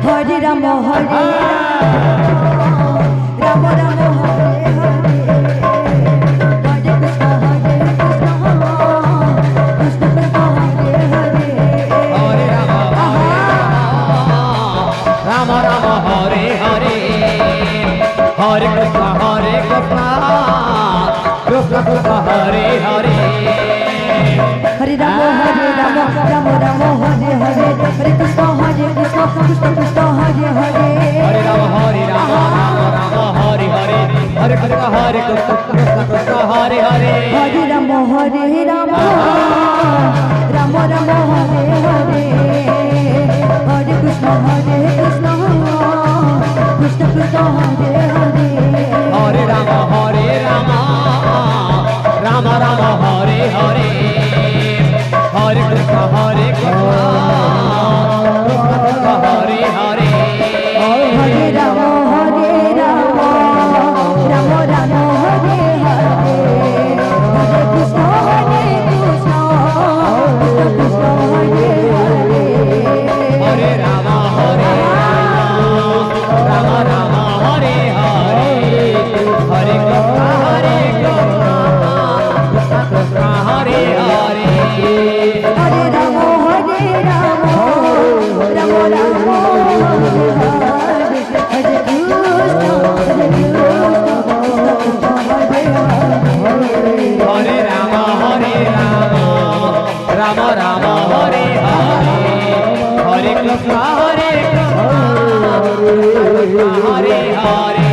Hare Ram Hare Ram Ram Hare Hare Hare Krishna Krishna Krishna Hare Hare Hare Ram Ram Ram Hare Hare Hare Krishna Krishna Krishna Hare Hare Hare Ram Ram Ram Hare Hare Hare Krishna Krishna Krishna Hare Hare Hare Ram Ram Ram Hare Hare Hare Krishna Krishna Krishna Hare Hare Hare Ram Ram Ram Ram Hare Hare Hare Krishna Krishna Krishna Krishna Hare Hare Hare Ram Ram Ram Hare Hare Hare Krishna Krishna Krishna Hare Hare Hare Ram Ram Ram Ram Hare Hare Hare Krishna Krishna Krishna Hare Hare Hare Ram Ram Ram Hare Hare Hare Krishna Krishna Hare Hare Hare Ram Ram Ram Ram Hare Hare Krishna Hare Ram Ram Ram Hare Hare Hare Krishna Hare Hare